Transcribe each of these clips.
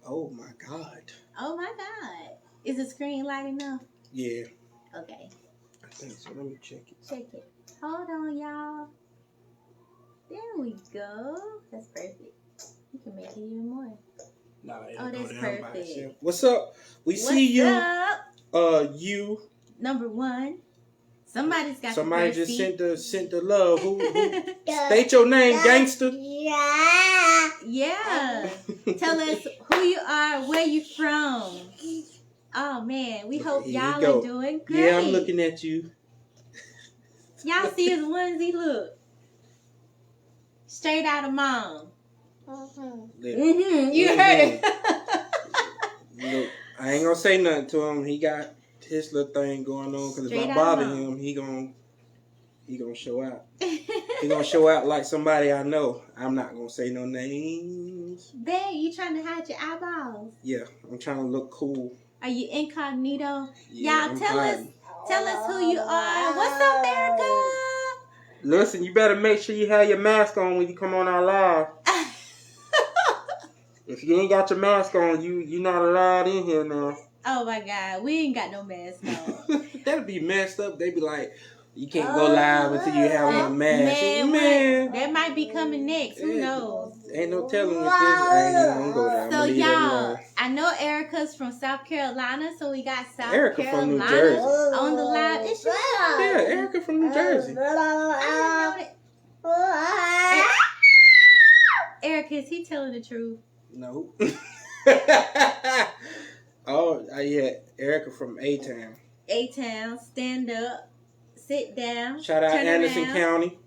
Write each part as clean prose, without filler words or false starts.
Oh my God. Oh my God. Is the screen lighting up? Yeah. Okay. I think so. Let me check it. Check it. Hold on, y'all. There we go. That's perfect. You can make it even more. Nah, Oh, that's perfect. What's up? We see you. Up? You. Number one. Somebody just sent the love. Who state your name, gangster? Yeah. Tell us who you are, where you from. Oh man, we hope y'all are doing great. Yeah, I'm looking at you. Y'all see his onesie? Look, straight out of mom. You heard it. Look, I ain't gonna say nothing to him. He got his little thing going on because if I bother him, he gonna show out. He gonna show out like somebody I know. I'm not gonna say no names. Babe, you trying to hide your eyeballs? Yeah, I'm trying to look cool. Are you incognito? Yeah, y'all tell us who you are. What's up, Erica? Listen, you better make sure you have your mask on when you come on our live. If you ain't got your mask on, you not allowed in here now. Oh my God, we ain't got no mask on. That'd be messed up. They be like, you can't go live until you have on a mask. Man, that might be coming next. Who knows? Ain't no telling with this. I ain't even gonna go there. So y'all, I know Erica's from South Carolina, so we got South Erica Carolina from New Jersey on the live. Is she? Yeah, Erica from New Jersey. Erica, is he telling the truth? No. Oh, yeah, Erica from A-Town. A-Town, stand up, sit down. Shout out Anderson County.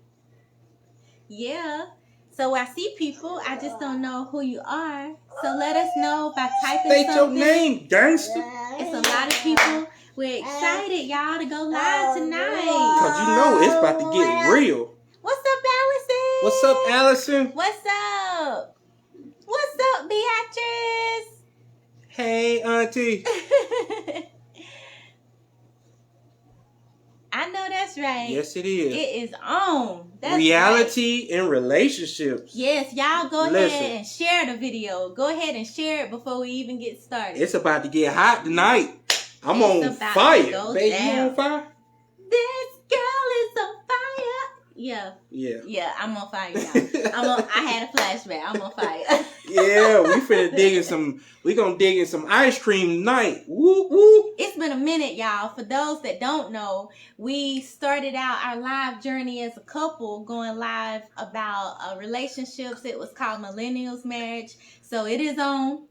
Yeah. So I see people, I just don't know who you are. So let us know by typing State something. your name, gangster. It's a lot of people. We're excited, y'all, to go live tonight. Because you know it's about to get real. What's up, Allison? What's up, Allison? What's up? What's up, Beatrice? Hey, auntie. I know that's right. Yes, it is. It is on. That's reality in relationships. Yes, y'all go ahead and share the video. Go ahead and share it before we even get started. It's about to get hot tonight. I'm on fire. Baby, you on fire? This girl is on fire. Yeah, I'm on fire, y'all. I had a flashback. I'm on fire. Yeah, we gonna dig in some ice cream tonight. Woo woo. It's been a minute, y'all. For those that don't know, we started out our live journey as a couple, going live about relationships. It was called Millennials Marriage. So it is on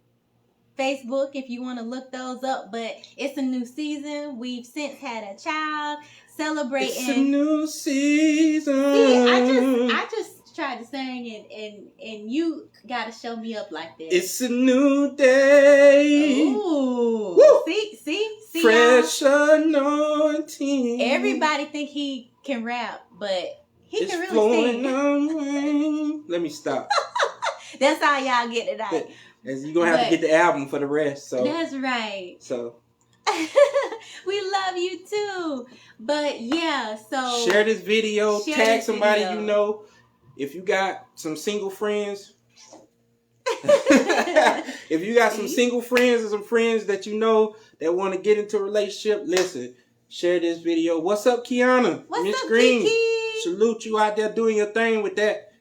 Facebook if you want to look those up. But it's a new season. We've since had a child. Celebrating. It's a new season. See, I just tried to sing and you gotta show me up like that. It's a new day. Ooh. Woo. See fresh anointing. Everybody think he can rap, but he can really flowing sing. On. Let me stop. That's how y'all get it out. You're gonna have to get the album for the rest. So that's right. So we love you too. But yeah, so share this video, tag somebody you know. If you got some single friends, if you got some single friends or some friends that you know that want to get into a relationship, listen, share this video. What's up, Kiana? What's up, Green? Salute you out there doing your thing with that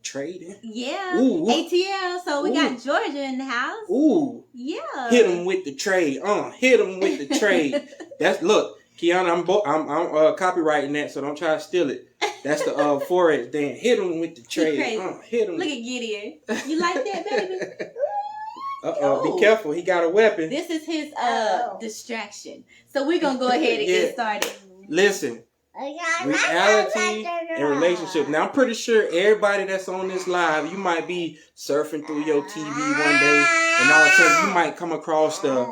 trading. Yeah. Ooh. ATL. So we got Georgia in the house. Ooh. Yeah. Hit them with the trade. Hit them with the trade. Look, Kiana, I'm copywriting that, so don't try to steal it. That's the Forex. Then hit them with the trade. Hit them. Look at Gideon. You like that, baby? Be careful. He got a weapon. This is his distraction. So we're gonna go ahead and get started. Listen. Reality and relationship. Now I'm pretty sure everybody that's on this live, you might be surfing through your TV one day, and all of a sudden you might come across the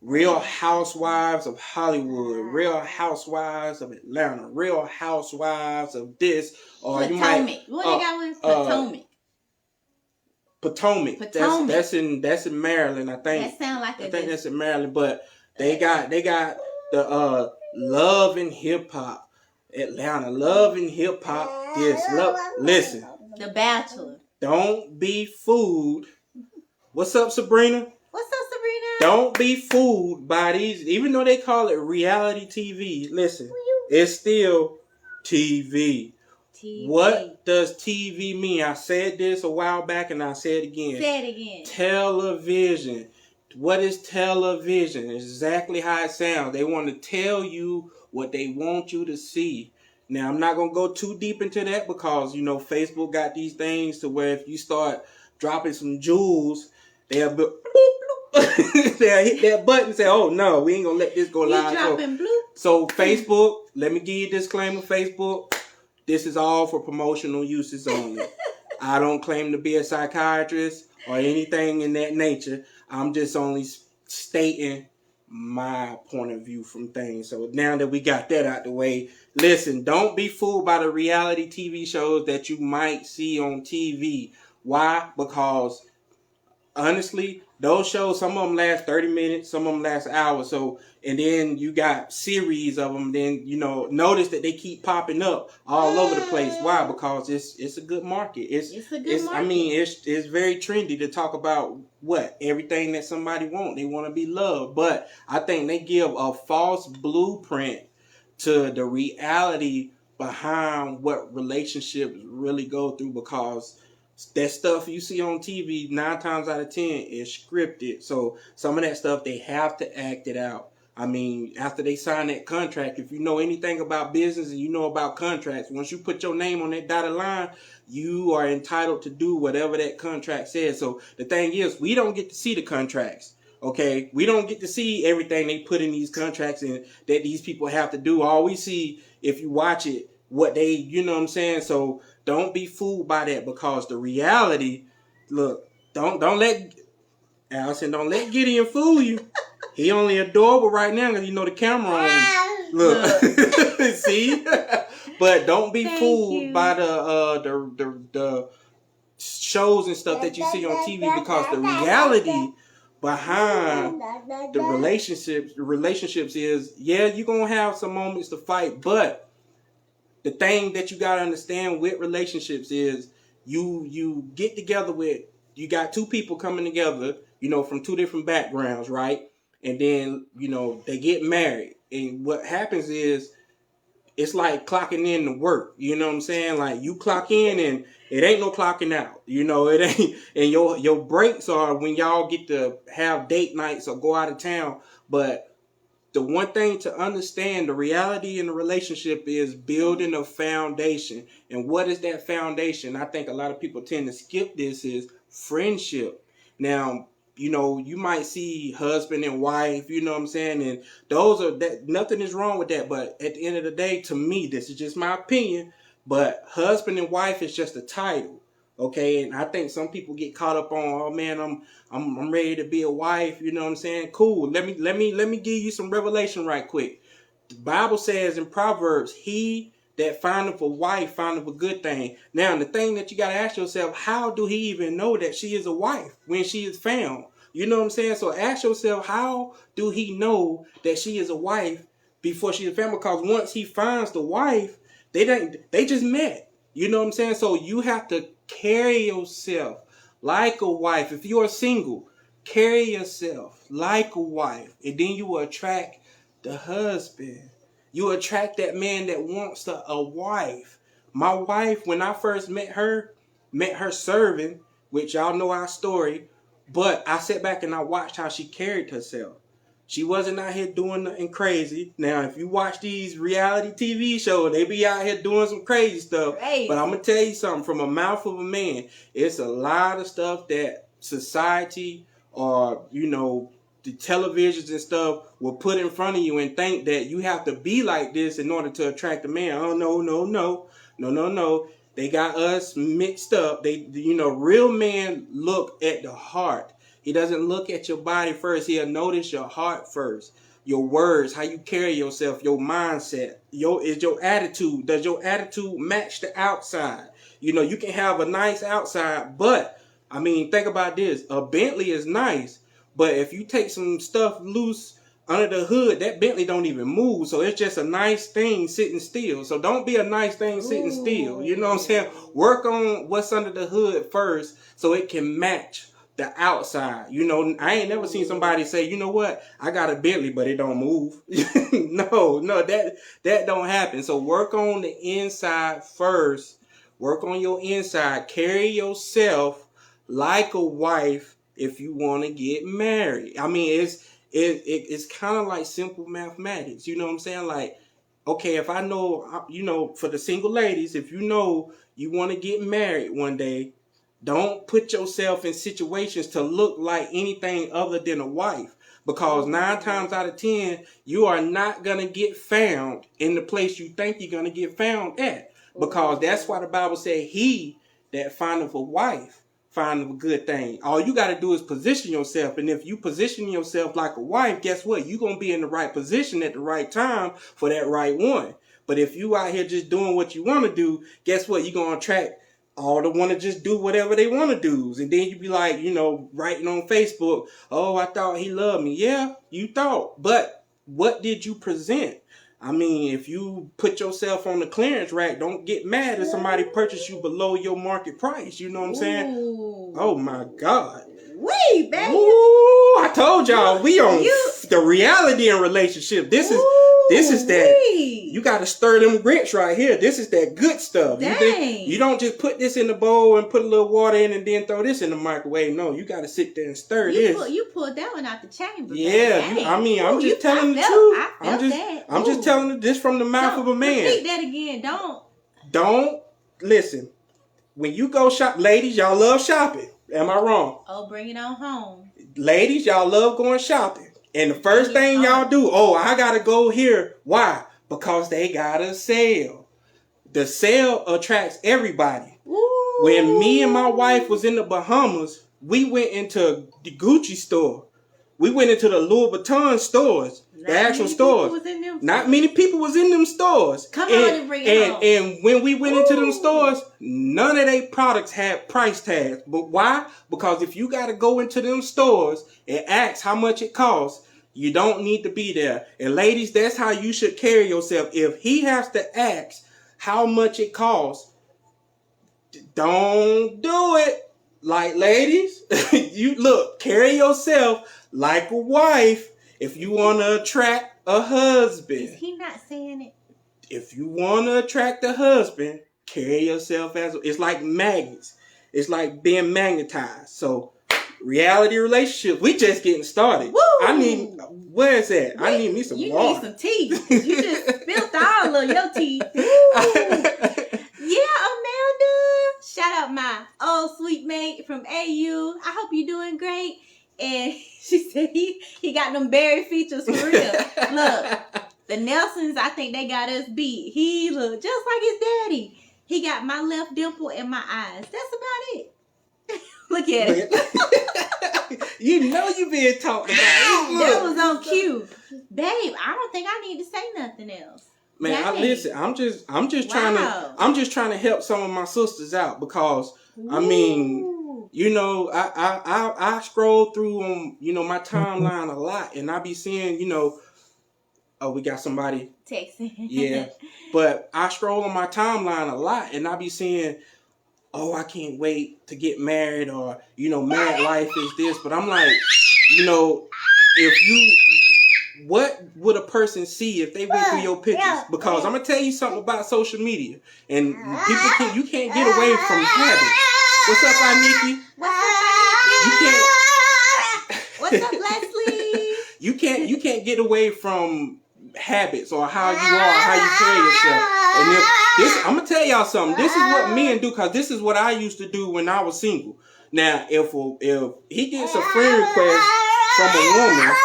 Real Housewives of Hollywood, Real Housewives of Atlanta, Real Housewives of this, or Potomac. You might. What you got with Potomac? Potomac. That's in Maryland, I think. That sound like I think that's in Maryland, but they got the Love and Hip Hop, Atlanta. Love and Hip Hop. Listen. The Bachelor. Don't be fooled What's up, Sabrina? What's up, Sabrina? Don't be fooled by these, even though they call it reality TV. Listen, it's still TV. What does TV mean? I said this a while back and I say it again. Say it again. Television. What is television? It's exactly how it sounds. They want to tell you what they want you to see. Now, I'm not going to go too deep into that because, you know, Facebook got these things to where if you start dropping some jewels, they'll be, they'll hit that button and say, oh, no, we ain't going to let this go live. So, Facebook, let me give you a disclaimer, Facebook. This is all for promotional uses only. I don't claim to be a psychiatrist or anything in that nature. I'm just only stating my point of view from things. So now that we got that out the way, listen, don't be fooled by the reality TV shows that you might see on TV. Why? Because honestly, those shows, some of them last 30 minutes, some of them last an hour. So, and then you got series of them. Then, you know, notice that they keep popping up all over the place. Why? Because it's a good market. It's a good market. I mean, it's very trendy to talk about what? Everything that somebody wants. They want to be loved. But I think they give a false blueprint to the reality behind what relationships really go through, because that stuff you see on TV 9 times out of 10 is scripted. So some of that stuff they have to act it out. I mean, after they sign that contract, if you know anything about business and you know about contracts, once you put your name on that dotted line, you are entitled to do whatever that contract says. So the thing is, we don't get to see the contracts. Okay, we don't get to see everything they put in these contracts and that these people have to do. All we see, if you watch it, what they, you know what I'm saying? So don't be fooled by that, because the reality, look, don't let Gideon fool you. He only adorable right now because you know the camera on. Look, see? But don't be fooled by the shows and stuff that you see on TV, because the reality behind the relationships is, yeah, you're going to have some moments to fight, but the thing that you got to understand with relationships is you get together with, you got two people coming together, you know, from two different backgrounds, right? And then, you know, they get married. And what happens is, it's like clocking in to work. You know what I'm saying? Like, you clock in and it ain't no clocking out. You know, it ain't. And your breaks are when y'all get to have date nights or go out of town. But the one thing to understand, the reality in the relationship is building a foundation. And what is that foundation? I think a lot of people tend to skip this, is friendship. Now, you know, you might see husband and wife, you know what I'm saying? And those are, that nothing is wrong with that. But at the end of the day, to me, this is just my opinion, but husband and wife is just a title. Okay, and I think some people get caught up on, oh man, I'm ready to be a wife, you know what I'm saying? Cool. Let me give you some revelation right quick. The Bible says in Proverbs, he that findeth a wife findeth a good thing. Now, the thing that you got to ask yourself, how do he even know that she is a wife when she is found? You know what I'm saying? So ask yourself, how do he know that she is a wife before she is found? Because once he finds the wife, they just met. You know what I'm saying? So you have to carry yourself like a wife. If you are single, carry yourself like a wife, and then you will attract the husband. You attract that man that wants a wife. My wife, when I first met her serving, which y'all know our story, but I sat back and I watched how she carried herself. She wasn't out here doing nothing crazy. Now, if you watch these reality TV shows, they be out here doing some crazy stuff. Right. But I'm going to tell you something, from a mouth of a man, it's a lot of stuff that society or, you know, the televisions and stuff will put in front of you and think that you have to be like this in order to attract a man. Oh, no. They got us mixed up. They, you know, real men look at the heart. He doesn't look at your body first. He'll notice your heart first. Your words, how you carry yourself, your mindset, is your attitude. Does your attitude match the outside? You know, you can have a nice outside, but, I mean, think about this. A Bentley is nice, but if you take some stuff loose under the hood, that Bentley don't even move. So it's just a nice thing sitting still. So don't be a nice thing sitting still. You know what I'm saying? Work on what's under the hood first so it can match the outside. You know, I ain't never seen somebody say, you know what, I got a Bentley, but it don't move. No, that don't happen. So work on the inside first. Work on your inside. Carry yourself like a wife if you want to get married. I mean, it's kind of like simple mathematics. You know what I'm saying? Like, okay, if I know, you know, for the single ladies, if you know you want to get married one day, don't put yourself in situations to look like anything other than a wife. Because 9 times out of 10, you are not going to get found in the place you think you're going to get found at. Because that's why the Bible said, he that findeth a wife findeth a good thing. All you got to do is position yourself. And if you position yourself like a wife, guess what? You're going to be in the right position at the right time for that right one. But if you out here just doing what you want to do, guess what? You're going to attract all the want to just do whatever they want to do. And then you be like, you know, writing on Facebook, oh, I thought he loved me. Yeah, you thought. But what did you present? I mean, if you put yourself on the clearance rack, don't get mad if somebody purchased you below your market price. You know what I'm saying? Ooh. Oh, my God. Wee, baby. Ooh, I told y'all, we on the reality in relationship. This is that. You got to stir them grits right here. This is that good stuff. You don't just put this in the bowl and put a little water in and then throw this in the microwave. No, you got to sit there and stir this. You pulled that one out the chamber. Yeah, I'm just telling the truth. I'm just telling this from the mouth of a man. Repeat that again. Don't listen. When you go shop, ladies, y'all love shopping. Am I wrong? Oh, bring it on home. Ladies, y'all love going shopping. And the first thing y'all do, oh, I got to go here. Why? Because they got a sale. The sale attracts everybody. Ooh. When me and my wife was in the Bahamas, we went into the Gucci store. We went into the Louis Vuitton stores, the actual stores. Not many people was in them stores. Come on and bring it on. And when we went into them stores, none of their products had price tags. But why? Because if you got to go into them stores and ask how much it costs, you don't need to be there. And ladies, that's how you should carry yourself. If he has to ask how much it costs, don't do it. Like, ladies, you look, carry yourself like a wife if you want to attract a husband. Is he not saying it? If you want to attract a husband, carry yourself as it's like magnets. It's like being magnetized. So, reality relationships, we just getting started. Woo! Where is that? I need me some water. You need some tea. You just spilled all of your tea. Yeah, Amanda. Shout out my old sweet mate from AU. I hope you're doing great. And she said he got them berry features for real. Look, the Nelsons, I think they got us beat. He looked just like his daddy. He got my left dimple and my eyes. That's about it. Look at it. You know you being talked about. That was on cue. Babe, I don't think I need to say nothing else. Man, listen, I'm just trying to help some of my sisters out because I mean, you know, I scroll through on, you know, my timeline a lot and I be seeing, you know, oh, we got somebody texting. Yeah. But I scroll on my timeline a lot and I be seeing, oh, I can't wait to get married or, you know, married life is this. But I'm like, you know, what would a person see if they went through your pictures? Because I'm going to tell you something about social media. And you can't get away from habits. What's up, Aniki? What's up, Leslie? You can't get away from habits or how you are, how you carry yourself. And I'm gonna tell y'all something. This is what men do, because this is what I used to do when I was single. Now, if he gets a friend request from a woman,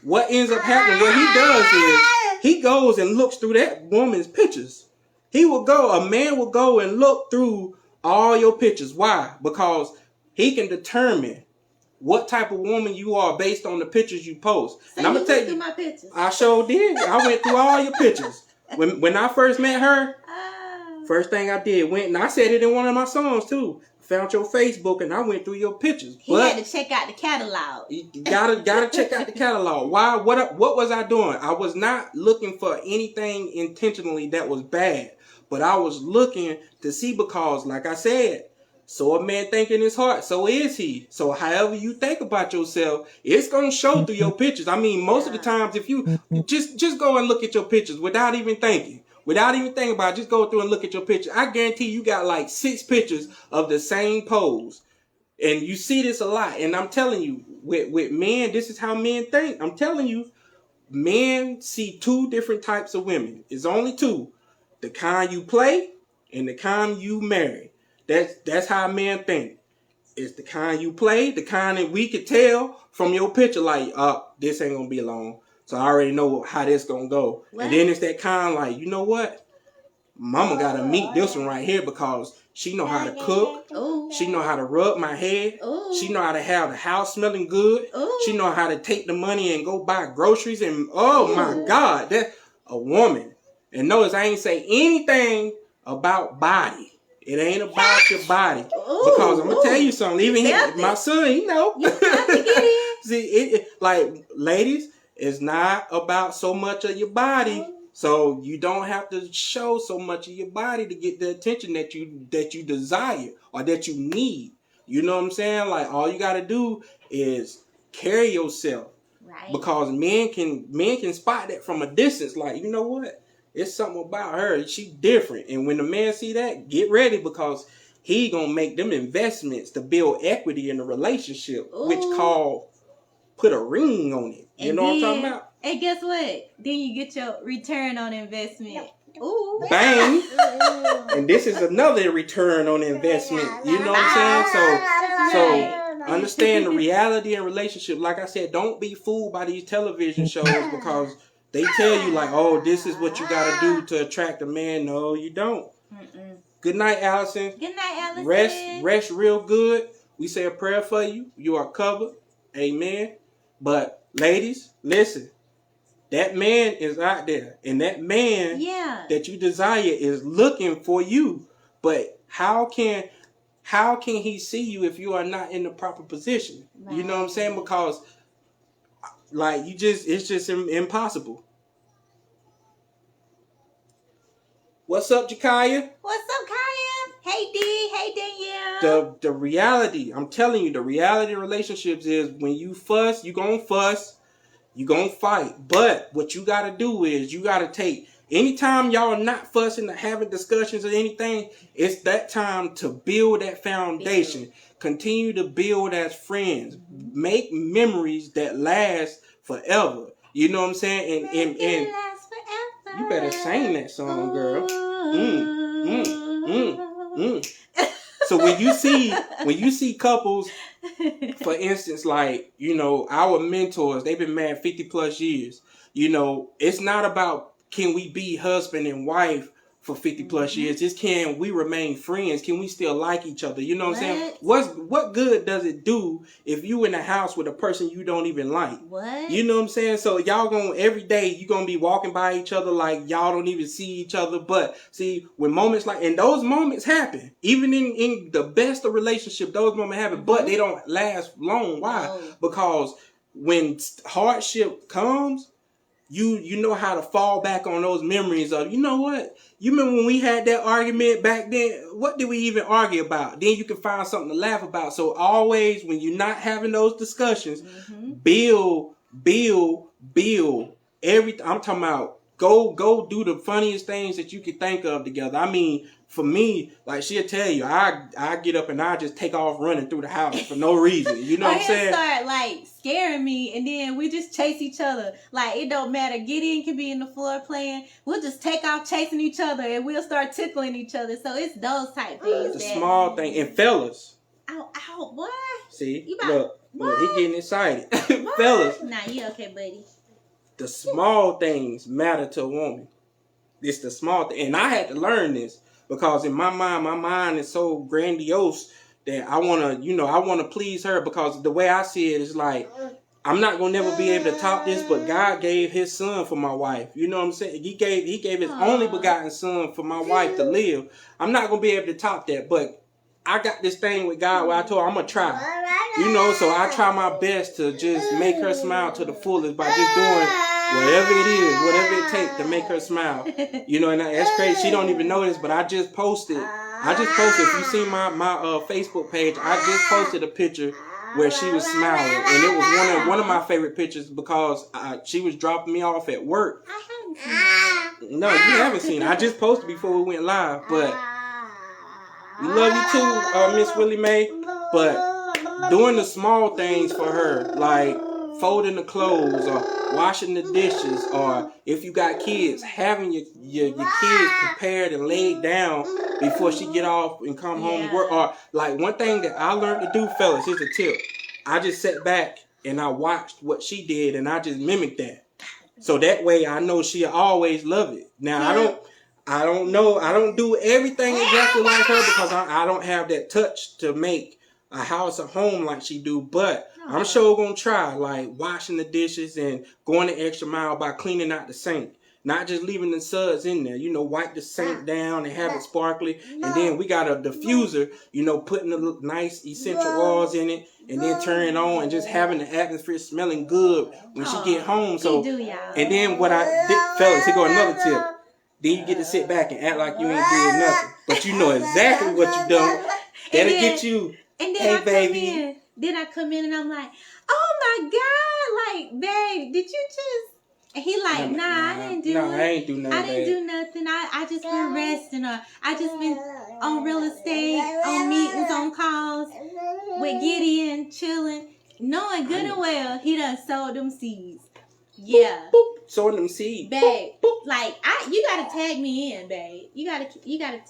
what ends up happening? What he does is he goes and looks through that woman's pictures. A man will go and look through all your pictures. Why? Because he can determine what type of woman you are based on the pictures you post. So and I'm gonna tell you, my pictures. I sure did. I went through all your pictures. When I first met her, first thing I did, went and I said it in one of my songs too. Found your Facebook and I went through your pictures. He had to check out the catalog. You gotta check out the catalog. Why? What was I doing? I was not looking for anything intentionally that was bad, but I was looking to see, because, like I said, So a man think in his heart, so is he. So however you think about yourself, it's gonna show through your pictures. I mean, most of the times, if you just go and look at your pictures without even thinking about it, just go through and look at your picture. I guarantee you got like 6 pictures of the same pose. And you see this a lot. And I'm telling you, with men, this is how men think. I'm telling you, men see 2 different types of women. It's only 2. The kind you play and the kind you marry. That's how men think. It's the kind you play, the kind that we could tell from your picture, like, this ain't gonna be long. So I already know how this gonna go. What? And then it's that kind like, you know what? Mama gotta meet this one right here because she know how to cook. Ooh. She know how to rub my head. Ooh. She know how to have the house smelling good. Ooh. She know how to take the money and go buy groceries. And oh my God, that's a woman. And notice I ain't say anything about body. It ain't about your body. Ooh, because I'm going to tell you something. Even my son, he know. See, like, ladies, it's not about so much of your body. So you don't have to show so much of your body to get the attention that you desire or that you need. You know what I'm saying? Like, all you got to do is carry yourself. Right. Because men can spot that from a distance. Like, you know what? It's something about her. She different. And when the man see that, get ready because he gonna make them investments to build equity in the relationship, ooh, which called put a ring on it. You know what I'm talking about? And guess what? Then you get your return on investment. Ooh. Bang. And this is another return on investment. You know what I'm saying? So understand the reality in relationship. Like I said, don't be fooled by these television shows because they tell you like, oh, this is what you got to do to attract a man. No, you don't. Mm-mm. Good night, Allison. Good night, Allison. Rest real good. We say a prayer for you. You are covered. Amen. But ladies, listen. That man is out there. And that man that you desire is looking for you. But how can he see you if you are not in the proper position? Right. You know what I'm saying? Because like it's just impossible. What's up, Jakaya? What's up, Kaya? Hey, D. Hey, Danielle. The reality, I'm telling you, the reality of relationships is when you fuss, you gonna fuss, you gonna fight. But what you gotta do is you gotta take, anytime y'all are not fussing or having discussions or anything, it's that time to build that foundation. Continue to build as friends. Make memories that last forever. You know what I'm saying? And you better sing that song, girl. So when you see couples, for instance, like, you know, our mentors, they've been married 50 plus years. You know, it's not about can we be husband and wife for 50 plus years. Just can we remain friends? Can we still like each other? You know what I'm saying? What good does it do if you in the house with a person you don't even like? What? You know what I'm saying? So y'all every day you gonna be walking by each other like y'all don't even see each other. But see, when moments like, and those moments happen, even in the best of relationship, those moments happen, but they don't last long. Why? No. Because when hardship comes, you know how to fall back on those memories of, you know what? You remember when we had that argument back then? What did we even argue about? Then you can find something to laugh about. So always when you're not having those discussions, build. I'm talking about go do the funniest things that you can think of together. I mean, for me, like she'll tell you, I get up and I just take off running through the house for no reason. You know what I'm saying? Start like scaring me, and then we just chase each other. Like it don't matter. Gideon can be in the floor playing. We'll just take off chasing each other, and we'll start tickling each other. So it's those type things. The small thing, and fellas. Ow, what? See, look, he getting excited. Fellas. Nah, you okay, buddy? The small things matter to a woman. It's the small thing, and I had to learn this. Because in my mind is so grandiose that I want to please her, because the way I see it is like, I'm not going to never be able to top this, but God gave his son for my wife. You know what I'm saying? He gave his only begotten son for my wife to live. I'm not going to be able to top that, but I got this thing with God where I told her I'm going to try. You know, so I try my best to just make her smile to the fullest by just doing whatever it takes to make her smile. You know, and that's crazy. She don't even know this, but I just posted I just posted. If you see my Facebook page, I just posted a picture where she was smiling, and it was one of my favorite pictures because she was dropping me off at work. I haven't seen it. No, you haven't seen it. I just posted before we went live, but we love you too, Miss Willie Mae. But doing the small things for her, like folding the clothes or washing the dishes, or if you got kids, having your kids prepared and laid down before she get off and come home to work. Or like one thing that I learned to do, fellas, here's a tip. I just sat back and I watched what she did and I just mimicked that. So that way I know she'll always love it. Now I don't know. I don't do everything exactly like her because I don't have that touch to make a house a home like she do, but I'm sure gonna try, like washing the dishes and going the extra mile by cleaning out the sink. Not just leaving the suds in there, wipe the sink down and have it sparkly. And then we got a diffuser, putting the nice essential oils in it and then turning it on and just having the atmosphere smelling good when she get home. So, and then what I did, fellas, here go another tip. Then you get to sit back and act like you ain't doing nothing. But you know exactly what you done. That'll get you. And then hey, I baby. come in. Then I come in and I'm like, oh my God, like, babe, did you just... And he like, nah, I didn't do it. I ain't do nothing. I didn't do nothing. I just been resting, or I just been on real estate, on meetings, on calls with Gideon, chilling, knowing good and well he done sowed them seeds. Yeah. Boop, sowing them seeds. Babe, like, you gotta tag me in, babe. You gotta.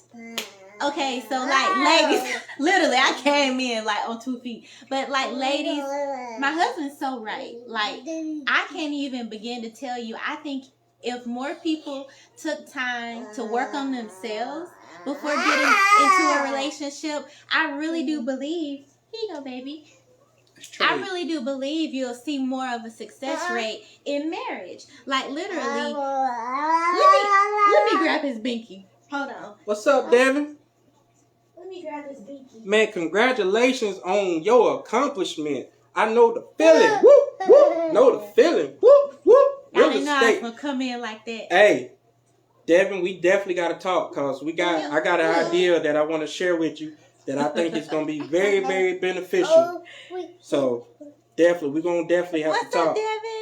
Okay, so like ladies, literally I came in like on 2 feet. But like ladies, my husband's so right. Like I can't even begin to tell you. I think if more people took time to work on themselves before getting into a relationship, I really do believe, here you go, baby. I really do believe you'll see more of a success rate in marriage. Like literally, let me grab his binky. Hold on. What's up, Devin? Let me grab this binky. Man, congratulations on your accomplishment. I know the feeling. Whoop, whoop. Know the feeling. Whoop, whoop. I didn't know I was gonna come in like that. Hey, Devin, we definitely got to talk because I got an idea that I want to share with you that I think is gonna be very, very beneficial. So definitely, we're gonna definitely have to talk. What's up, Devin?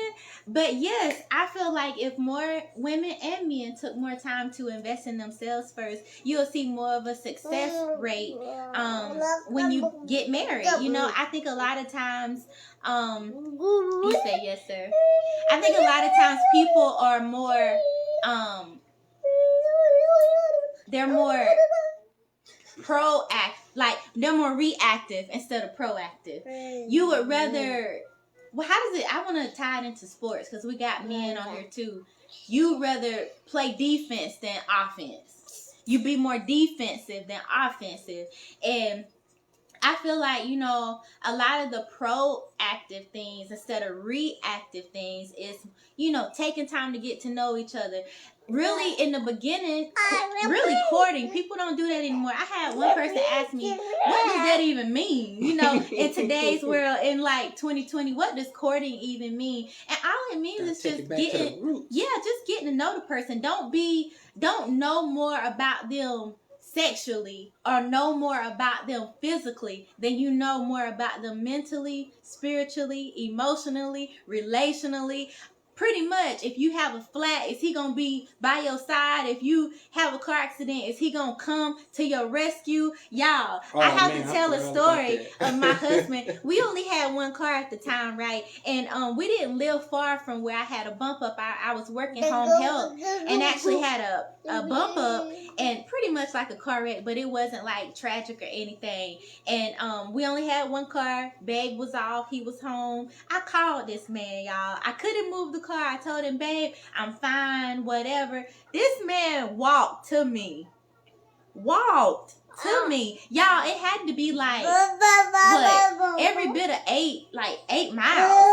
But yes, I feel like if more women and men took more time to invest in themselves first, you'll see more of a success rate when you get married. I think a lot of times, you say yes, sir. I think a lot of times people are more, they're more proactive, like they're more reactive instead of proactive. You would rather... Well, how does it... I want to tie it into sports because we got men on here too. You rather play defense than offense. You be more defensive than offensive. And I feel like, a lot of the proactive things instead of reactive things is, taking time to get to know each other. Really, in the beginning, really courting. People don't do that anymore. I had one person ask me, what does that even mean? In today's world, in like 2020, what does courting even mean? And all it means is just getting to know the person. Don't know more about them sexually or know more about them physically than you know more about them mentally, spiritually, emotionally, relationally. Pretty much, if you have a flat, is he going to be by your side? If you have a car accident, is he going to come to your rescue? Y'all, I have to tell a story of my husband. We only had one car at the time, right? And we didn't live far from where I had a bump up. I was working home health and actually had a bump up and pretty much like a car wreck, but it wasn't like tragic or anything. And we only had one car. Babe was off. He was home. I called this man, y'all. I couldn't move the car. I told him, babe, I'm fine, whatever. This man walked to me. Y'all, it had to be like, what, every bit of 8 miles.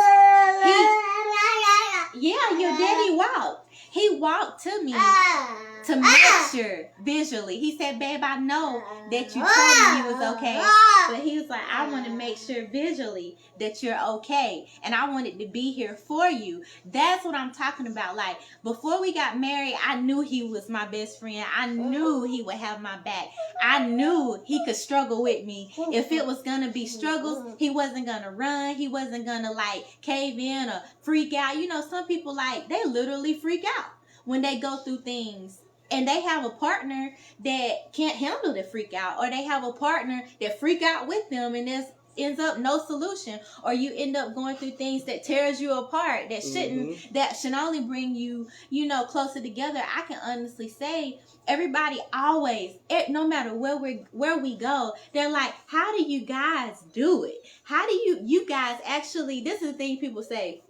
Your daddy walked. He walked to me to make sure visually. He said, babe, I know that you told me you was okay. But he was like, I want to make sure visually that you're okay. And I wanted to be here for you. That's what I'm talking about. Like, before we got married, I knew he was my best friend. I knew he would have my back. I knew he could struggle with me. If it was going to be struggles, he wasn't going to run. He wasn't going to, like, cave in or freak out. You know, some people, like, they literally freak out when they go through things. And they have a partner that can't handle the freak out, or they have a partner that freak out with them, and there's ends up no solution, or you end up going through things that tears you apart that shouldn't, that should only bring you, you know, closer together. I can honestly say everybody always, no matter where we go, they're like, how do you guys do it? How do you guys actually, this is the thing people say,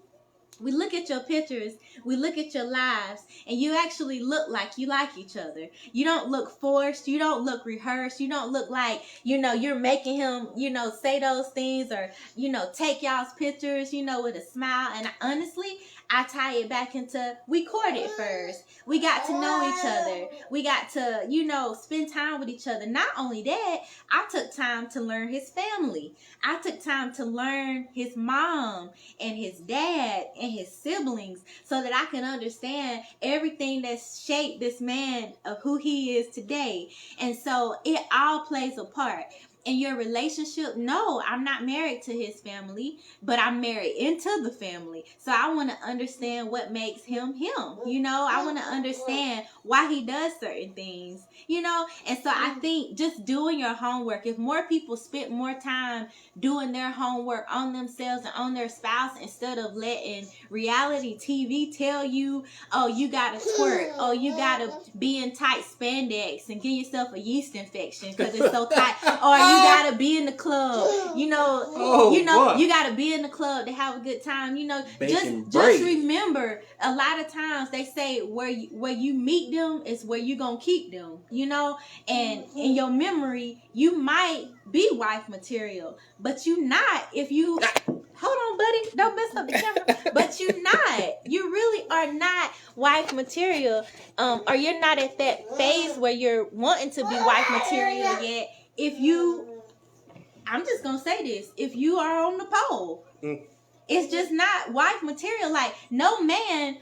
we look at your pictures, we look at your lives, and you actually look like you like each other. You don't look forced. You don't look rehearsed. You don't look like, you know, you're making him, you know, say those things or, you know, take y'all's pictures, you know, with a smile. And honestly, I tie it back into, we courted first. We got to know each other. We got to, you know, spend time with each other. Not only that, I took time to learn his family. I took time to learn his mom and his dad and his siblings so that I can understand everything that's shaped this man of who he is today. And so it all plays a part. In your relationship, no, I'm not married to his family, but I'm married into the family. So I want to understand what makes him him. You know, I want to understand why he does certain things, you know. And so I think just doing your homework, if more people spent more time doing their homework on themselves and on their spouse instead of letting reality TV tell you, oh, you got to twerk, oh, you got to be in tight spandex and give yourself a yeast infection because it's so tight, or you gotta be in the club, you know, you gotta be in the club to have a good time, you know. Just remember, a lot of times they say where you meet them is where you gonna keep them, you know. And in your memory, you might be wife material, but you not if you. Hold on, buddy. Don't mess up the camera. But you're not. You really are not wife material, or you're not at that phase where you're wanting to be wife material yet. If you, I'm just going to say this, if you are on the pole, it's just not wife material. Like, no man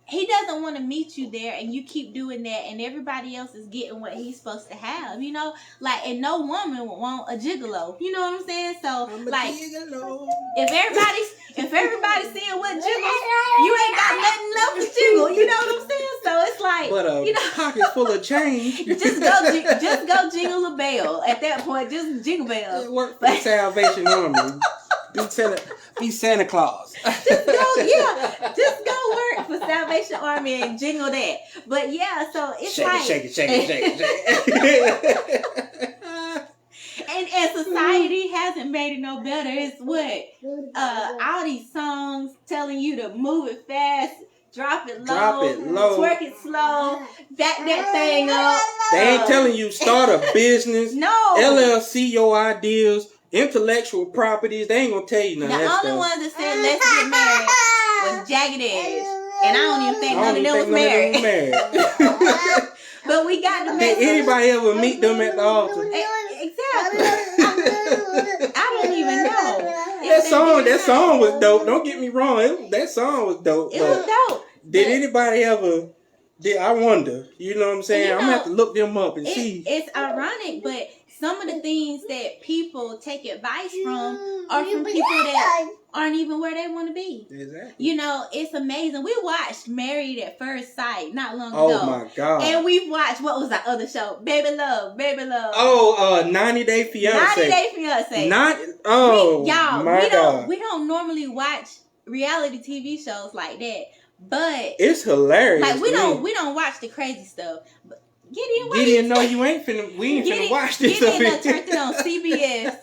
he doesn't want to meet you there and you keep doing that and everybody else is getting what he's supposed to have, you know? Like, and no woman would want a gigolo. You know what I'm saying? So, like, if everybody's seeing what jiggles, you ain't got nothing left to jiggle. You know what I'm saying? So it's like, but you know, pocket's full of change. just go jingle a bell. At that point, just jingle bells. Work for Salvation Army. Be Santa Claus. Just go work for Salvation Army and jingle that. But yeah, so it's shake it. And society hasn't made it no better. It's what all these songs telling you to move it fast, drop it low, twerk it slow, back that thing up. They ain't telling you start a business, no LLC your ideas, intellectual properties. They ain't gonna tell you nothing. The only ones that said let's get married was Jagged Edge, and I don't even think none of them was married. But we got to make. Did anybody ever meet them at the altar? Exactly. I don't even That know. song was dope. Don't get me wrong. That song was dope. It was dope. Did anybody ever? I wonder. You know what I'm saying? I'm gonna have to look them up and see. It's ironic, but some of the things that people take advice from are from people that aren't even where they want to be. Exactly. You know, it's amazing. We watched Married at First Sight not long ago. Oh my God. And we watched, what was that other show? Baby Love. Oh, 90 Day Fiance. 90 Day Fiance. We don't normally watch reality TV shows like that. But it's hilarious. Like we don't watch the crazy stuff. But Gideon, no, you ain't finna. We ain't finna watch this. Gideon turned it on CBS.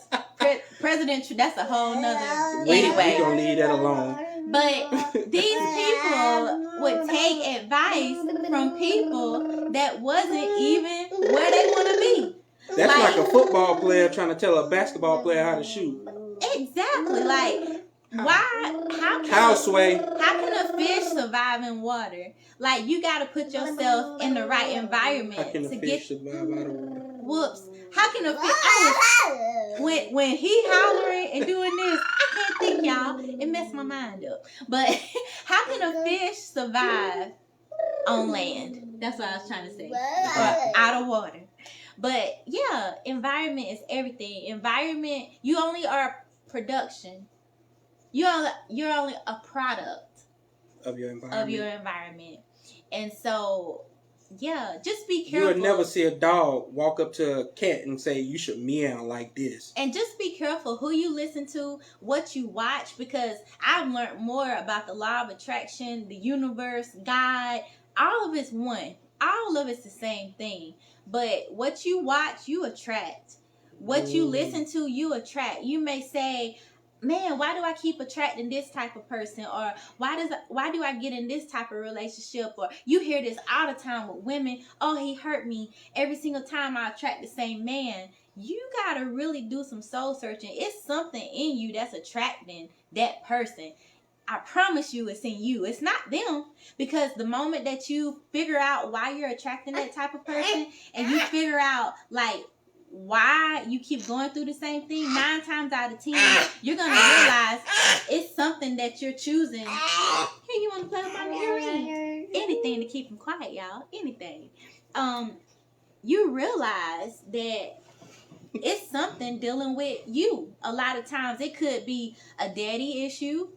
Presidential. That's a whole nother. Anyway, we gonna leave that alone. But these people would take advice from people that wasn't even where they want to be. That's like a football player trying to tell a basketball player how to shoot. Exactly. Like, How Sway? How can a fish survive in water? Like, you got to put yourself in the right environment How can a fish survive out of water? Whoops. How can a fish... When he hollering and doing this, I can't think, y'all. It messed my mind up. But how can a fish survive on land? That's what I was trying to say. Or out of water. But yeah, environment is everything. Environment, you only are production. You're only a product of your environment. And so, yeah, just be careful. You'll never see a dog walk up to a cat and say, you should meow like this. And just be careful who you listen to, what you watch, because I've learned more about the law of attraction, the universe, God. All of it's one. All of it's the same thing. But what you watch, you attract. What you listen to, you attract. You may say, man, why do I keep attracting this type of person? Or why do I get in this type of relationship? Or you hear this all the time with women. Oh, he hurt me. Every single time I attract the same man. You got to really do some soul searching. It's something in you that's attracting that person. I promise you it's in you. It's not them. Because the moment that you figure out why you're attracting that type of person and you figure out, like, why you keep going through the same thing, 9 times out of 10, you're going to realize it's something that you're choosing. Here, you want to play with my earring? Anything to keep them quiet, y'all. Anything. You realize that it's something dealing with you. A lot of times it could be a daddy issue.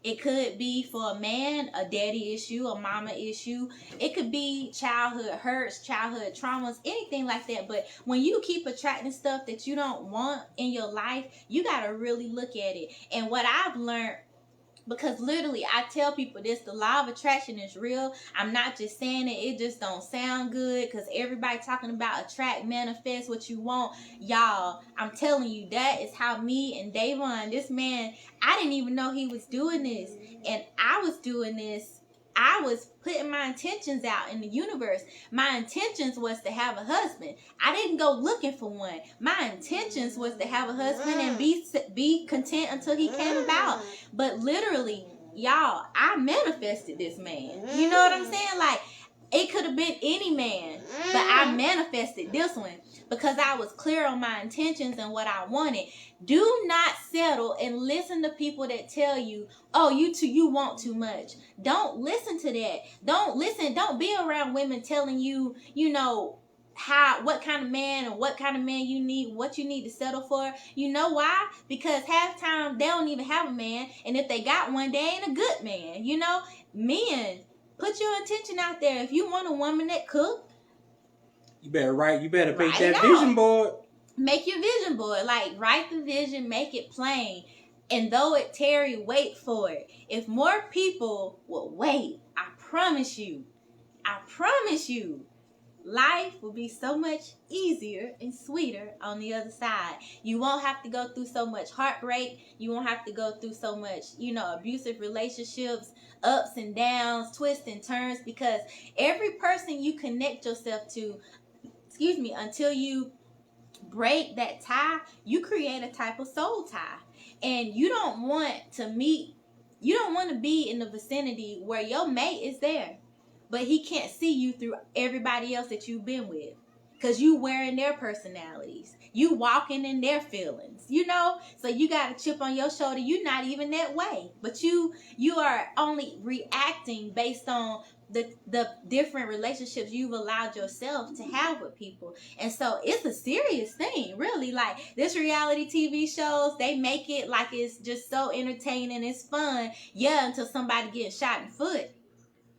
It could be for a man, a daddy issue, a mama issue. It could be childhood hurts, childhood traumas, anything like that. But when you keep attracting stuff that you don't want in your life, you got to really look at it. And what I've learned, because literally I tell people this, the law of attraction is real. I'm not just saying it. It just don't sound good because everybody talking about attract, manifest what you want. Y'all, I'm telling you, that is how me and Davon, this man, I didn't even know he was doing this. And I was doing this. I was putting my intentions out in the universe. My intentions was to have a husband. I didn't go looking for one. My intentions was to have a husband and be content until he came about. But literally, y'all, I manifested this man. You know what I'm saying? Like, it could have been any man, but I manifested this one because I was clear on my intentions and what I wanted. Do not settle and listen to people that tell you, oh, you want too much. Don't listen to that. Don't be around women telling you, you know, what kind of man and what kind of man you need, what you need to settle for. You know why? Because half time they don't even have a man, and if they got one, they ain't a good man. You know, men, put your intention out there. If you want a woman that cook, you better make that vision board. Make your vision board. Like, write the vision, make it plain. And though it tarry, wait for it. If more people will wait, I promise you, life will be so much easier and sweeter on the other side. You won't have to go through so much heartbreak. You won't have to go through so much, abusive relationships, ups and downs, twists and turns, because every person you connect yourself to, until you break that tie, you create a type of soul tie. And you don't want to be in the vicinity where your mate is there, but he can't see you through everybody else that you've been with, because you wearing their personalities, you walking in their feelings, so you got a chip on your shoulder. You're not even that way, but you are only reacting based on the different relationships you've allowed yourself to have with people. And so it's a serious thing, really. Like, this reality TV shows, they make it like it's just so entertaining, it's fun, until somebody gets shot in the foot.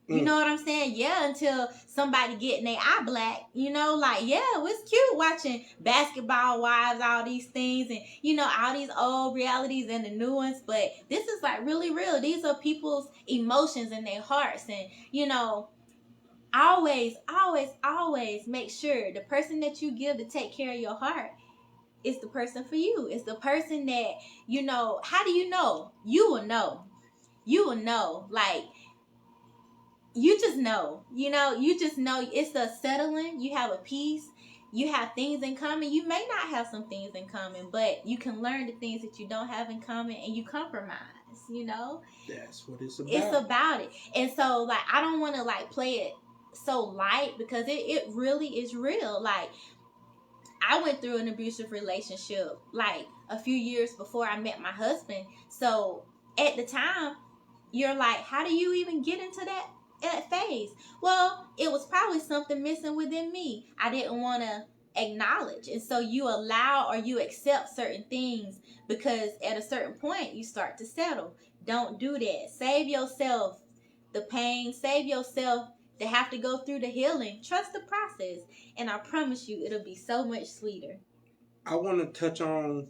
You know what I'm saying? Yeah, until somebody getting their eye black. It's cute watching Basketball Wives, all these things, and, all these old realities and the new ones. But this is, like, really real. These are people's emotions and their hearts. And, always, always, always make sure the person that you give to take care of your heart is the person for you. It's the person that, how do you know? You will know. You will know. Like, you just know, you just know it's a settling. You have a peace, you have things in common. You may not have some things in common, but you can learn the things that you don't have in common, and you compromise. You know, that's what it's about. It's about it. And so, like, I don't want to like play it so light, because it really is real. Like, I went through an abusive relationship like a few years before I met my husband. So at the time, you're like, how do you even get into that phase? Well, it was probably something missing within me I didn't want to acknowledge. And so you allow or you accept certain things, because at a certain point you start to settle. Don't do that. Save yourself the pain. Save yourself to have to go through the healing. Trust the process, and I promise you it'll be so much sweeter. I want to touch on,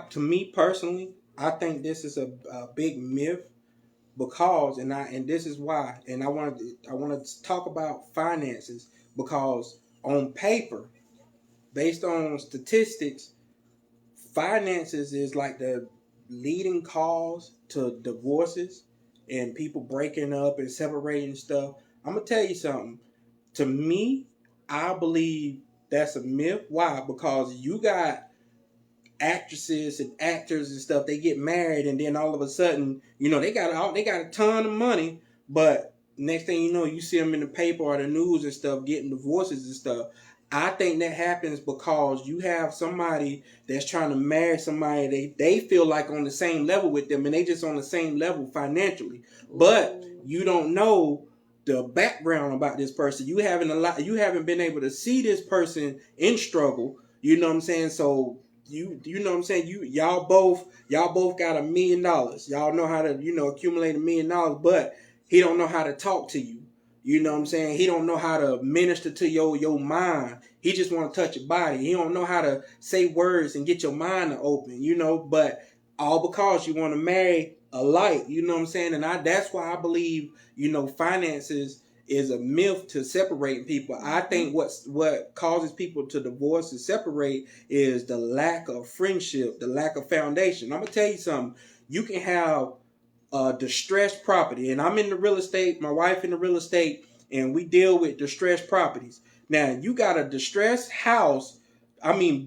to me personally, I think this is a big myth, because and this is why, and I want to talk about finances, because on paper, based on statistics, finances is like the leading cause to divorces and people breaking up and separating stuff. I'm gonna tell you something. To me, I believe that's a myth. Why? Because you got actresses and actors and stuff. They get married, and then all of a sudden, they got a ton of money, but next thing you know, you see them in the paper or the news and stuff getting divorces and stuff. I think that happens because you have somebody that's trying to marry somebody they feel like on the same level with them, and they just on the same level financially. But you don't know the background about this person. You haven't been able to see this person in struggle. You know what I'm saying? So you know what I'm saying? Y'all both got $1 million. Y'all know how to, accumulate $1 million, but he don't know how to talk to you. You know what I'm saying? He don't know how to minister to your mind. He just want to touch your body. He don't know how to say words and get your mind to open, but all because you want to marry a light, you know what I'm saying? And that's why I believe, finances is a myth to separating people. I think what causes people to divorce and separate is the lack of friendship, the lack of foundation. I'm going to tell you something. You can have distressed property, and I'm in the real estate, my wife in the real estate, and we deal with distressed properties. Now, you got a distressed house,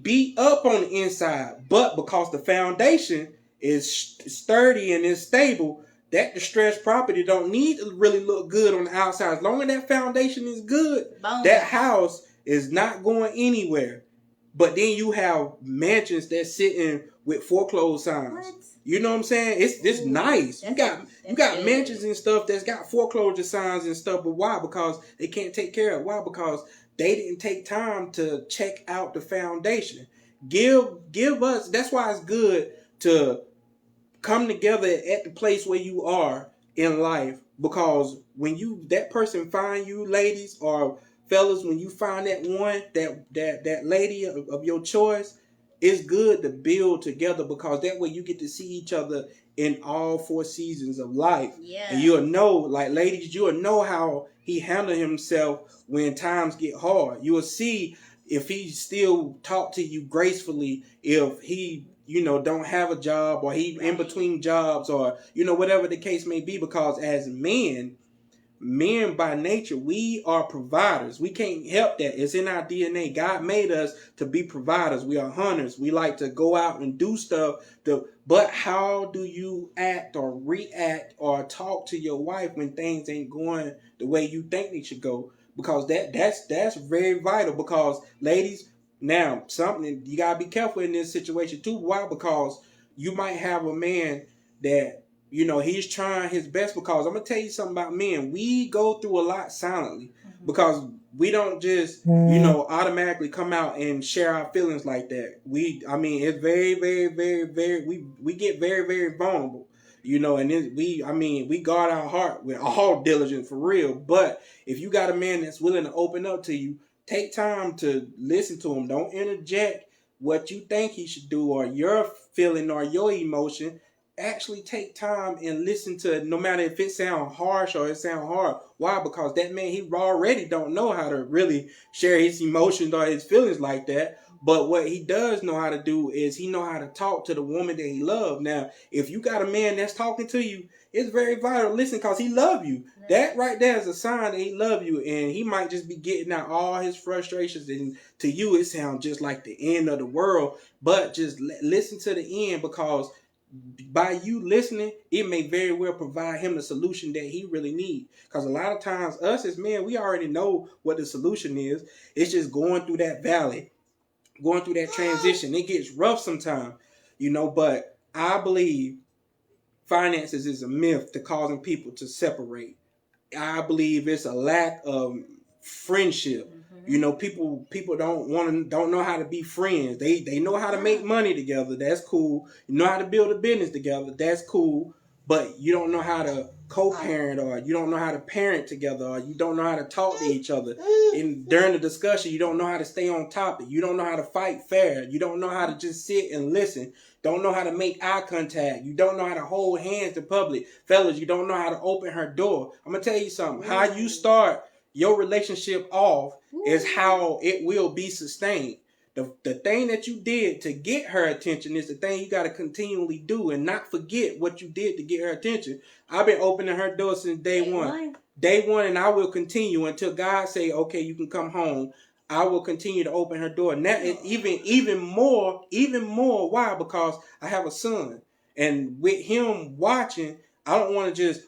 beat up on the inside, but because the foundation is sturdy and is stable, that distressed property don't need to really look good on the outside. As long as that foundation is good, that house is not going anywhere. But then you have mansions that's sitting with foreclosed signs. What? You know what I'm saying? It's nice. You got mansions and stuff that's got foreclosure signs and stuff. But why? Because they can't take care of it. Why? Because they didn't take time to check out the foundation. Give us. That's why it's good to come together at the place where you are in life. Because when that person find you, ladies or fellas, when you find that one, that lady of your choice, it's good to build together, because that way you get to see each other in all 4 seasons of life. Yeah. And you'll know, like ladies, you'll know how he handled himself when times get hard. You will see if he still talk to you gracefully, if he, don't have a job, or he in between jobs, or, whatever the case may be. Because as men by nature, we are providers. We can't help that. It's in our DNA. God made us to be providers. We are hunters. We like to go out and do stuff. But how do you act or react or talk to your wife when things ain't going the way you think they should go? Because that's very vital. Because ladies, now something you gotta be careful in this situation too. Why? Because you might have a man that, he's trying his best. Because I'm going to tell you something about men. We go through a lot silently. Mm-hmm. Because we don't just, automatically come out and share our feelings like that. It's very, very, very, very, we get very, very vulnerable, and we guard our heart with all diligence for real. But if you got a man that's willing to open up to you, take time to listen to him. Don't interject what you think he should do or your feeling or your emotion. Actually take time and listen to it, no matter if it sounds harsh or it sounds hard. Why? Because that man, he already don't know how to really share his emotions or his feelings like that. But what he does know how to do is he know how to talk to the woman that he loves. Now, if you got a man that's talking to you, it's very vital. Listen, because he love you. That right there is a sign that he love you, and he might just be getting out all his frustrations, and to you it sounds just like the end of the world. But just listen to the end, because by you listening, it may very well provide him the solution that he really needs. Because a lot of times, us as men, we already know what the solution is. It's just going through that valley, going through that transition. It gets rough sometimes, but I believe finances is a myth to causing people to separate. I believe it's a lack of friendship. People don't know how to be friends. They know how to make money together. That's cool. You know how to build a business together. That's cool. But you don't know how to co-parent, or you don't know how to parent together, or you don't know how to talk to each other. And during the discussion, you don't know how to stay on topic. You don't know how to fight fair. You don't know how to just sit and listen. Don't know how to make eye contact. You don't know how to hold hands in public. Fellas, you don't know how to open her door. I'm going to tell you something. How you start your relationship off is how it will be sustained. The thing that you did to get her attention is the thing you got to continually do, and not forget what you did to get her attention. I've been opening her door since day one. Day one, and I will continue until God say, okay, you can come home. I will continue to open her door. Now, even more. Why? Because I have a son, and with him watching, I don't want to just,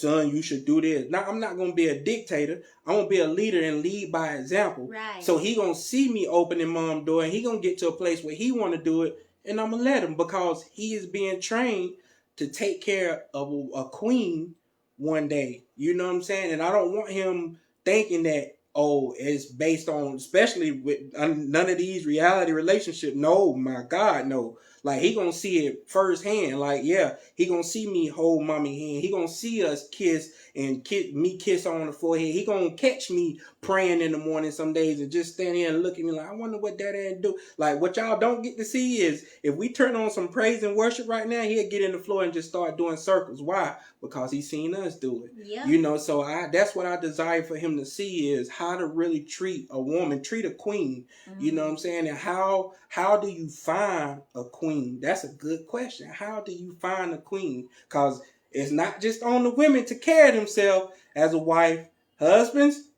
son, you should do this. Now, I'm not going to be a dictator. I'm going to be a leader and lead by example. Right. So he going to see me opening mom's door, and he going to get to a place where he want to do it, and I'm going to let him, because he is being trained to take care of a queen one day. You know what I'm saying? And I don't want him thinking that, it's based on, especially with none of these reality relationships. No, my God, no. Like, he gonna see it firsthand. Like, yeah, he gonna see me hold mommy hand. He gonna see us kiss and me kiss her on the forehead. He gonna catch me praying in the morning some days and just stand here and look at me like, I wonder what daddy do. Like, what y'all don't get to see is, if we turn on some praise and worship right now, he'll get in the floor and just start doing circles. Why? Because he's seen us do it. Yeah. So that's what I desire for him to see, is how to really treat a woman, treat a queen. You know what I'm saying? And how do you find a queen? That's a good question. How do you find a queen? Because it's not just on the women to carry themselves as a wife. Husbands,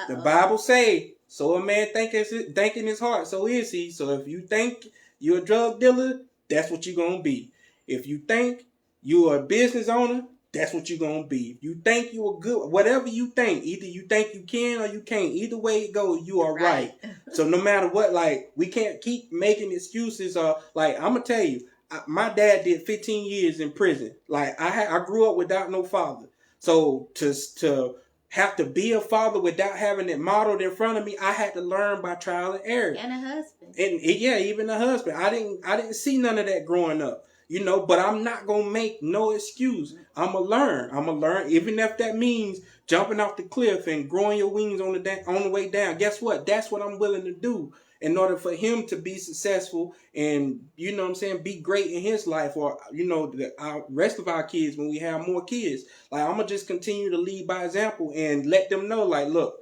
the Bible say, so a man think in his heart, so is he. So if you think you're a drug dealer, that's what you're going to be. If you think you're a business owner, that's what you're going to be. If you think you're good, whatever you think, either you think you can or you can't. Either way it goes, you are right. So no matter what, like, we can't keep making excuses. Like, I'm going to tell you, my dad did 15 years in prison. Like, I grew up without no father. So to have to be a father without having it modeled in front of me, I had to learn by trial and error. And a husband. And yeah, even a husband. I didn't see none of that growing up. But I'm not going to make no excuse. I'm going to learn, even if that means jumping off the cliff and growing your wings on the way down. Guess what? That's what I'm willing to do in order for him to be successful and, be great in his life, or, the rest of our kids when we have more kids. Like, I'm going to just continue to lead by example and let them know, like, look,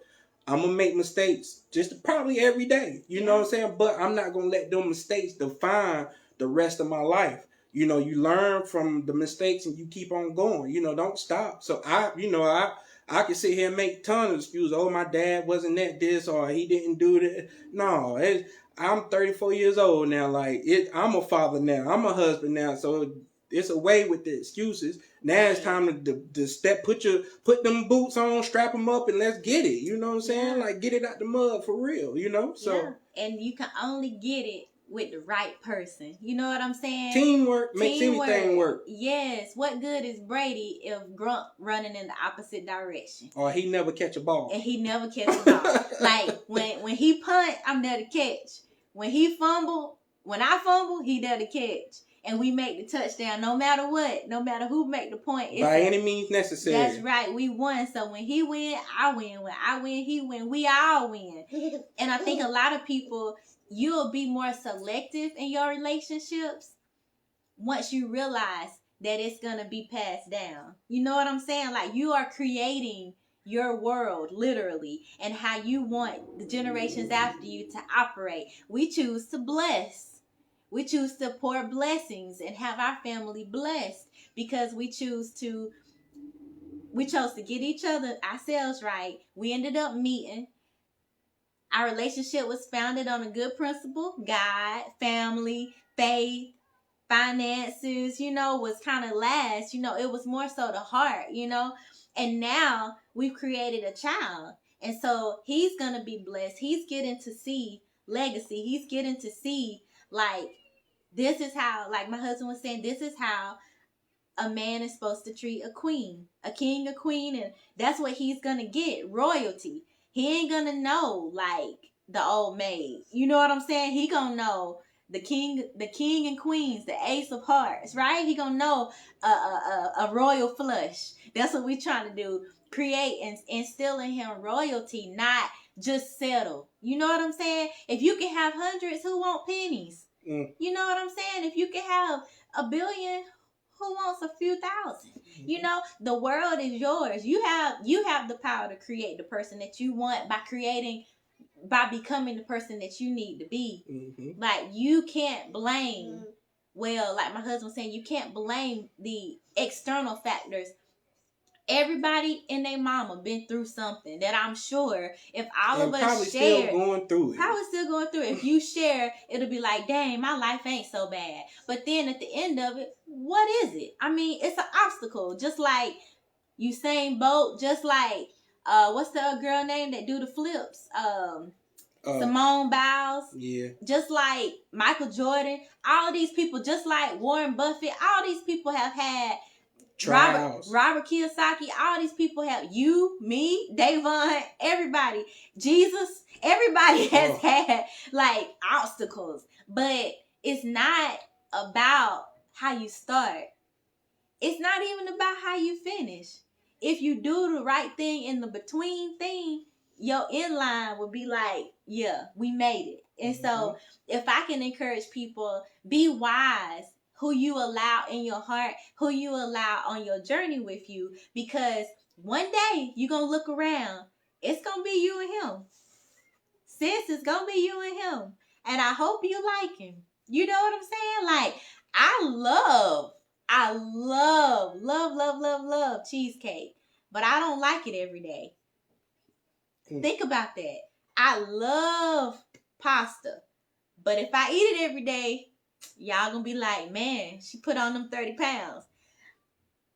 I'm going to make mistakes just probably every day. You know what I'm saying? But I'm not going to let them mistakes define the rest of my life. You learn from the mistakes and you keep on going. Don't stop. So I can sit here and make tons of excuses. Oh, my dad wasn't that this, or he didn't do that. No, I'm 34 years old now. Like, I'm a father now. I'm a husband now. So it's away with the excuses. Now it's time to step, put them boots on, strap them up, and let's get it. You know what I'm saying? Yeah. Like, get it out the mud for real. So yeah. And you can only get it with the right person. You know what I'm saying? Teamwork makes anything work. Yes. What good is Brady if Grunt running in the opposite direction? Or he never catch a ball. And he never catch a ball. Like, when he punt, I'm there to catch. When I fumble, he there to catch. And we make the touchdown no matter what. No matter who make the point. By any means necessary. That's right. We won. So when he win, I win. When I win, he win. We all win. And I think a lot of people, you'll be more selective in your relationships once you realize that it's going to be passed down. You know what I'm saying? Like, you are creating your world, literally, and how you want the generations after you to operate. We choose to bless. We choose to pour blessings and have our family blessed because we chose to get each other ourselves right. We ended up meeting. Our relationship was founded on a good principle: God, family, faith, finances, was kind of last. It was more so the heart, and now we've created a child, and so he's gonna be blessed. He's getting to see legacy. He's getting to see, like, this is how, like my husband was saying, this is how a man is supposed to treat a queen, a king, a queen, and that's what he's gonna get, royalty. He ain't gonna know like the old maid. You know what I'm saying? He gonna know the king and queens, the ace of hearts, right? He gonna know a royal flush. That's what we trying to do. Create and instill in him royalty, not just settle. You know what I'm saying? If you can have hundreds, who want pennies? You know what I'm saying? If you can have $1 billion, who wants a few thousand? The world is yours. You have the power to create the person that you want by becoming the person that you need to be. Mm-hmm. Like, you can't blame, well, like my husband was saying, you can't blame the external factors. Everybody and their mama been through something that I'm sure if all of us probably share, still going through it. Probably still going through it. If you share, it'll be like, dang, my life ain't so bad. But then at the end of it, what is it? I mean, it's an obstacle. Just like Usain Bolt, just like what's the girl name that do the flips? Simone Biles. Yeah. Just like Michael Jordan. All these people, just like Warren Buffett, all these people have had Robert Kiyosaki, all these people have, you, me, Davon, everybody, Jesus, everybody has had like obstacles. But it's not about how you start. It's not even about how you finish. If you do the right thing in the between thing, your inline will be like, yeah, we made it. And so if I can encourage people, be wise who you allow in your heart, who you allow on your journey with you, because one day you're going to look around. It's going to be you and him. Sis, it's going to be you and him. And I hope you like him. You know what I'm saying? Like, I love cheesecake, but I don't like it every day. Think about that. I love pasta, but if I eat it every day, y'all gonna be like, man, she put on them 30 pounds.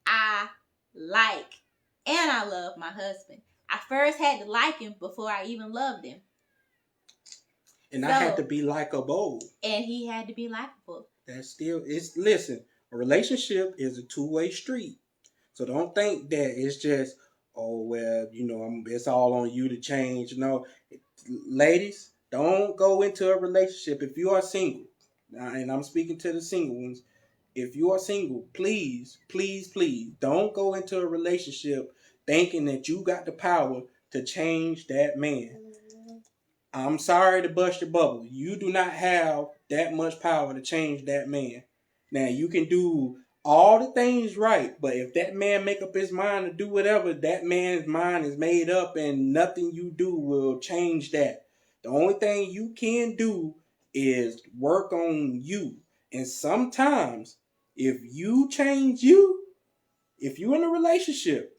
I like and I love my husband. I first had to like him before I even loved him. And I had to be likable. And he had to be likable. Listen, a relationship is a two-way street. So don't think that it's just, oh, well, it's all on you to change. No, ladies, don't go into a relationship if you are single. And I'm speaking to the single ones. If you are single, please, please, please don't go into a relationship thinking that you got the power to change that man. I'm sorry to bust your bubble. You do not have that much power to change that man. Now, you can do all the things right, but if that man make up his mind to do whatever, that man's mind is made up and nothing you do will change that. The only thing you can do is work on you. And sometimes, if you change you, if you're in a relationship,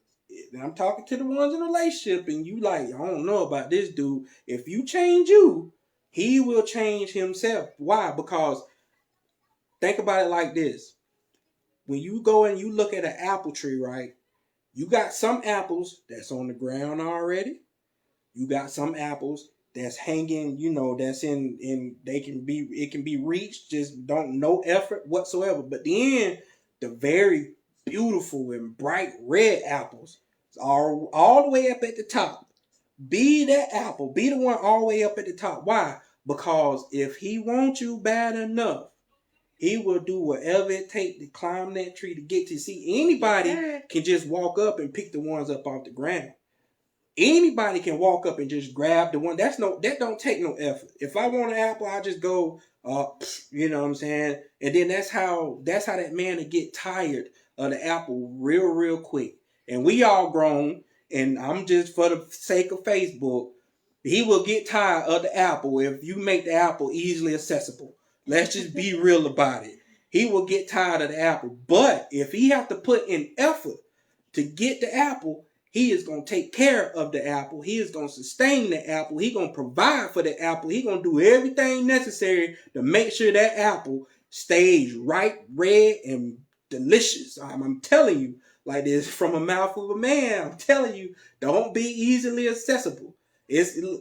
and I'm talking to the ones in a relationship, and you like, I don't know about this dude. If you change you, he will change himself. Why? Because think about it like this. When you go and you look at an apple tree, right? You got some apples that's on the ground already. You got some apples that's hanging, that's it can be reached, just don't no effort whatsoever. But then the very beautiful and bright red apples are all the way up at the top. Be that apple. Be the one all the way up at the top. Why? Because if he wants you bad enough, he will do whatever it takes to climb that tree to get to. See, anybody can just walk up and pick the ones up off the ground. Anybody can walk up and just grab the one. That don't take no effort. If I want an apple, I just go, you know what I'm saying? And then that's how that man will get tired of the apple real, real quick. And we all grown, and I'm just for the sake of Facebook, he will get tired of the apple if you make the apple easily accessible. Let's just be real about it. He will get tired of the apple. But if he have to put in effort to get the apple, he is going to take care of the apple. He is going to sustain the apple. He going to provide for the apple. He going to do everything necessary to make sure that apple stays ripe, red, and delicious. I'm telling you, like this from a mouth of a man. I'm telling you, don't be easily accessible.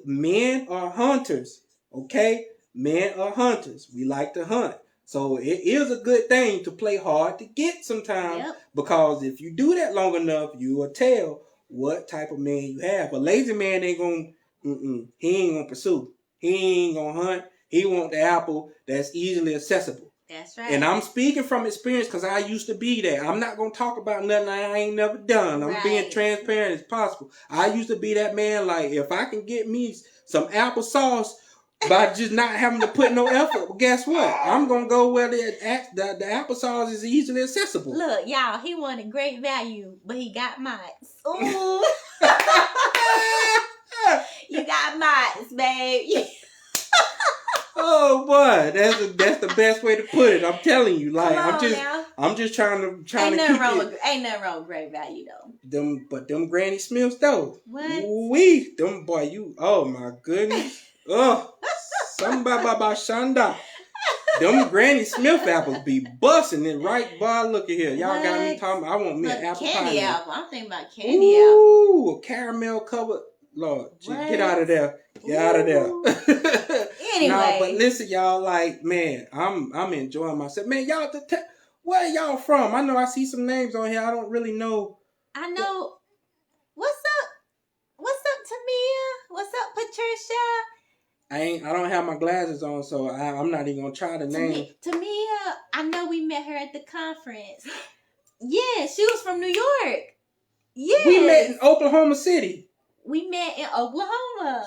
Men are hunters, okay? Men are hunters. We like to hunt. So it is a good thing to play hard to get sometimes, because if you do that long enough, you will tell what type of man you have. A lazy man ain't gonna, he ain't gonna pursue. He ain't gonna hunt. He want the apple that's easily accessible. That's right. And I'm speaking from experience because I used to be there. I'm not going to talk about nothing I ain't never done. I'm being transparent as possible. I used to be that man, like, if I can get me some applesauce by just not having to put no effort, well, guess what? I'm going to go where the applesauce is easily accessible. Look, y'all, he wanted great value, but he got mites. Ooh. You got mites, babe. Oh boy, that's the best way to put it. I'm telling you, like I'm just trying to keep it. Ain't nothing wrong with great value though. Them Granny Smiths though. What? Them boy, you. Oh my goodness. Somebody Shanda. Them Granny Smith apples be busting it right, boy. Look at here, y'all got me talking. I want me an apple candy pie. Apple. I'm thinking about candy apple. Ooh, caramel covered. Lord, get out of there. Get out of there. Anyway. Nah, but listen, y'all, like, man, I'm enjoying myself. Man, y'all, where y'all from? I know I see some names on here. I don't really know. I know. What's up? What's up, Tamia? What's up, Patricia? I don't have my glasses on, so I'm not even gonna try the name. Tamia, I know we met her at the conference. Yeah, she was from New York. Yeah. We met in Oklahoma City. We met in Oklahoma.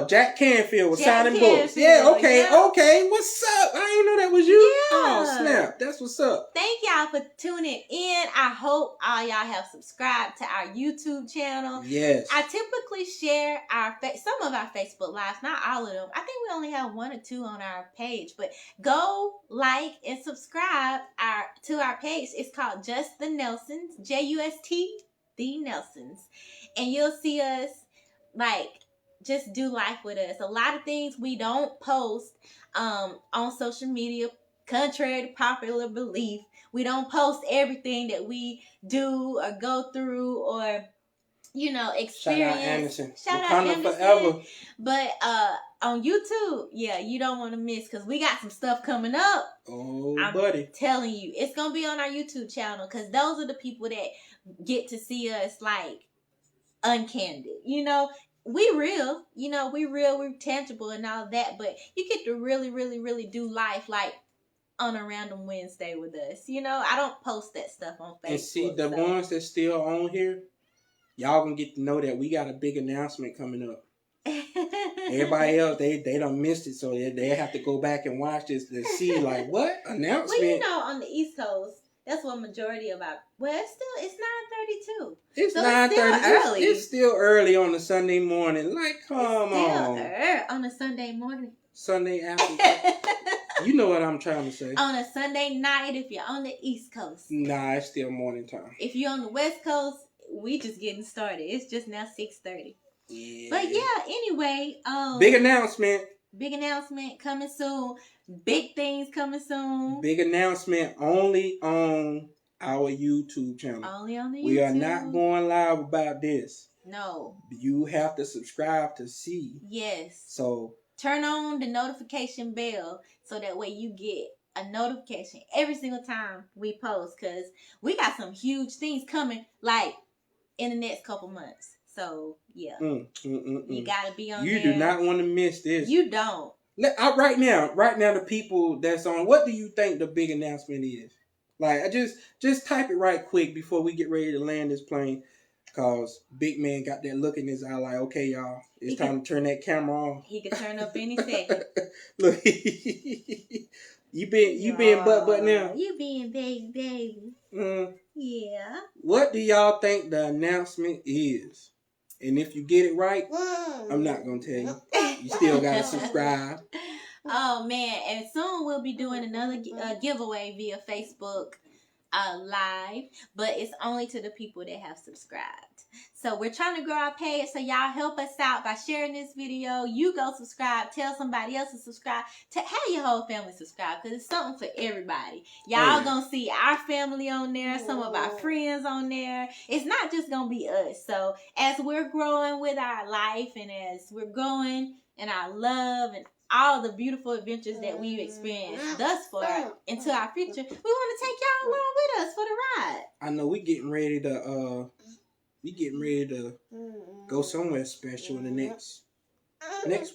Jack Canfield was signing books. Yeah, okay. What's up? I didn't know that was you. Yeah. Oh, snap. That's what's up. Thank y'all for tuning in. I hope all y'all have subscribed to our YouTube channel. Yes. I typically share some of our Facebook Lives, not all of them. I think we only have 1 or 2 on our page, but go like and subscribe to our page. It's called Just the Nelsons, JUST, The Nelsons. And you'll see us, like, just do life with us. A lot of things we don't post on social media, contrary to popular belief. We don't post everything that we do or go through or, experience. Shout out Anderson. Shout out Anderson. Forever. But on YouTube, yeah, you don't want to miss, because we got some stuff coming up. Oh, I'm buddy. telling you, it's going to be on our YouTube channel, because those are the people that get to see us, like, uncandid. We real, we're tangible and all that, but you get to really, really, really do life, like, on a random Wednesday with us. I don't post that stuff on Facebook. And see, the ones that's still on here, y'all gonna get to know that we got a big announcement coming up. Everybody else, they done missed it, so they have to go back and watch this to see, like, what announcement? Well, on the East Coast, that's what majority of our. Well, it's 9:32. It's so 9:30. It's still early on a Sunday morning. Like, come on. On a Sunday morning. Sunday afternoon. You know what I'm trying to say. On a Sunday night, if you're on the East Coast. Nah, it's still morning time. If you're on the West Coast, we just getting started. It's just now 6:30. Yeah. But yeah, anyway. Big announcement. Big announcement coming soon. Big things coming soon. Big announcement only on our YouTube channel. Only on the YouTube. We are not going live about this. No. You have to subscribe to see. Yes. So turn on the notification bell so that way you get a notification every single time we post, because we got some huge things coming, like, in the next couple months. So, yeah. You got to be on there. You do not want to miss this. You don't. Right now, the people that's on, what do you think the big announcement is? Like, just type it right quick before we get ready to land this plane. Because Big Man got that look in his eye like, okay, y'all, it's time to turn that camera on. He can turn up any second. Look, you being butt now? You being baby. Yeah. What do y'all think the announcement is? And if you get it right, I'm not going to tell you. You still got to subscribe. Oh, man. And soon we'll be doing another giveaway via Facebook Live. But it's only to the people that have subscribed. So we're trying to grow our page. So y'all help us out by sharing this video. You go subscribe. Tell somebody else to subscribe. Have your whole family subscribe. Because it's something for everybody. Y'all going to see our family on there. Some of our friends on there. It's not just going to be us. So as we're growing with our life. And as we're growing in our love. And all the beautiful adventures that we've experienced thus far into our future. We want to take y'all along with us for the ride. I know we getting ready to go somewhere special in the next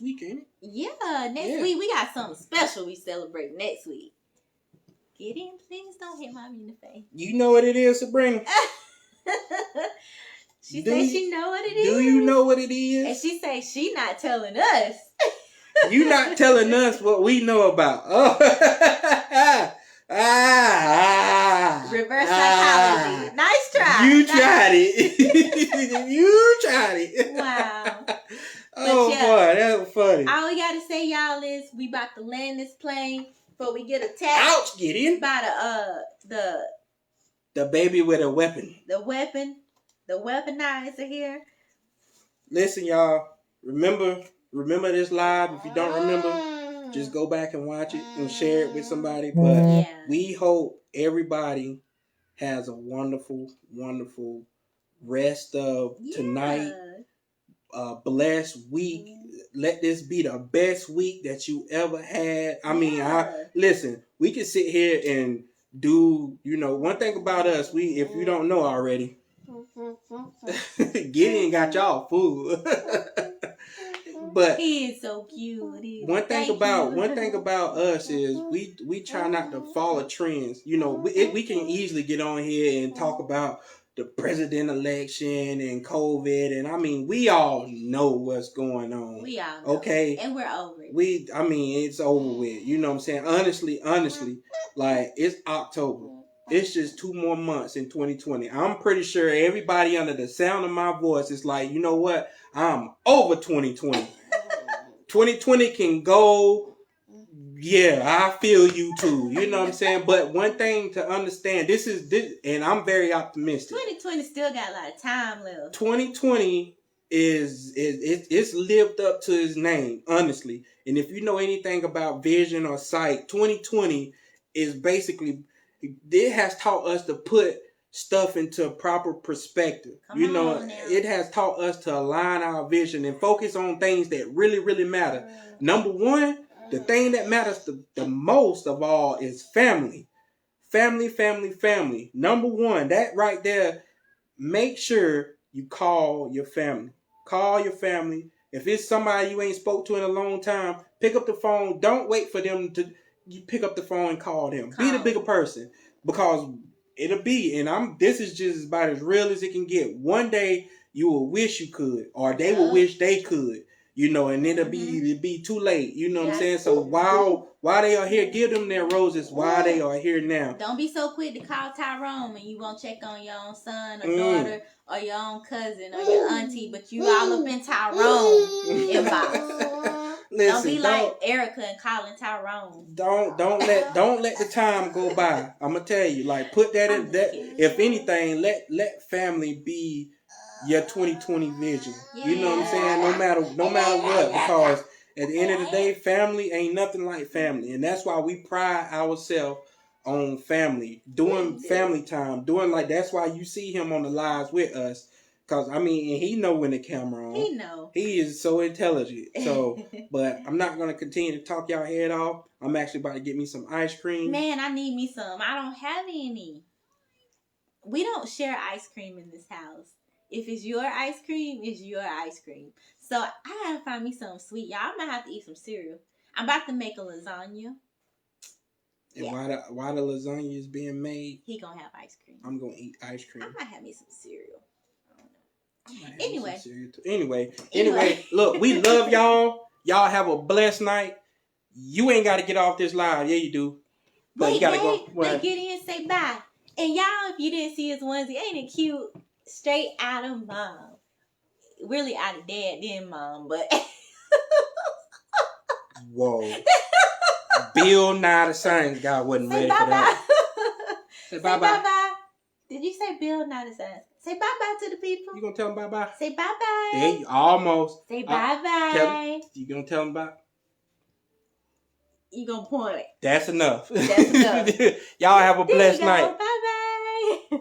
week, ain't it? Yeah, next week we got something special we celebrate next week. Get in, please don't hit mommy in the face. You know what it is, Sabrina? She says she know what it is. Do you know what it is? And she say she not telling us. You not telling us what we know about. Oh. Reverse psychology. Nice try. You tried it. You tried it. Wow. Oh, boy, that was funny. All we gotta say, y'all, is we about to land this plane before we get attacked. Ouch, get in. By the baby with a weapon. The weaponizer here. Listen, y'all. Remember this live. If you don't remember, just go back and watch it and share it with somebody. But we hope everybody has a wonderful, wonderful rest of tonight. Blessed week. Let this be the best week that you ever had. I mean, listen, we can sit here and do, one thing about us, if you don't know already, Gideon got y'all food. But he is so cute. One thing about us is we try not to follow trends. We can easily get on here and talk about the president election and COVID, and I mean we all know what's going on. We all know. Okay, and we're over it. It's over with. You know what I'm saying? Honestly, like it's October. It's just 2 more months in 2020. I'm pretty sure everybody under the sound of my voice is like, you know what? I'm over 2020. 2020 can go. Yeah, I feel you too. You know what I'm saying? But one thing to understand, this, and I'm very optimistic. 2020 still got a lot of time left. 2020 it's lived up to its name, honestly. And if you know anything about vision or sight, 2020 is basically, it has taught us to put stuff into proper perspective. It has taught us to align our vision and focus on things that really, really matter. Number one, the thing that matters the most of all is family. Family. Number one, that right there, make sure you call your family. Call your family. If it's somebody you ain't spoke to in a long time, pick up the phone. Don't wait for them to... You pick up the phone and call them. Be the bigger person, because it'll be, and this is just about as real as it can get. One day you will wish you could, or they will wish they could, and it'll be too late. You know what I'm saying? So while they are here, give them their roses while they are here now. Don't be so quick to call Tyrone and you won't check on your own son or daughter or your own cousin or your auntie, but you all up in Tyrone inbox. Listen, don't be like Erica and calling Tyrone. Don't let the time go by. I'm gonna tell you, like, put that in that. If anything, let family be your 2020 vision. Yeah. You know what I'm saying? No matter what, because at the end of the day, family ain't nothing like family, and that's why we pride ourselves on family, doing family time, that's why you see him on the lives with us. Cause and he know when the camera on. He know. He is so intelligent. So, but I'm not gonna continue to talk y'all head off. I'm actually about to get me some ice cream. Man, I need me some. I don't have any. We don't share ice cream in this house. If it's your ice cream, it's your ice cream. So I gotta find me something sweet, y'all. I might have to eat some cereal. I'm about to make a lasagna. And while the lasagna is being made, he gonna have ice cream. I'm gonna eat ice cream. I might have me some cereal. Anyway, look, we love y'all. Y'all have a blessed night. You ain't got to get off this live. Yeah, you do. But wait, you got to go. Let Gideon say bye. And y'all, if you didn't see his onesie, ain't it cute? Straight out of mom. Really out of dad, then mom, but. Whoa. Bill Nye the Science Guy wasn't Say ready for that. Say bye-bye. Did you say Bill Nye the Science? Say bye-bye to the people. You gonna tell them bye-bye? Say bye-bye. There you almost. Say bye-bye. You gonna tell them bye? You gonna point. That's enough. That's enough. Y'all have a blessed night. Bye-bye.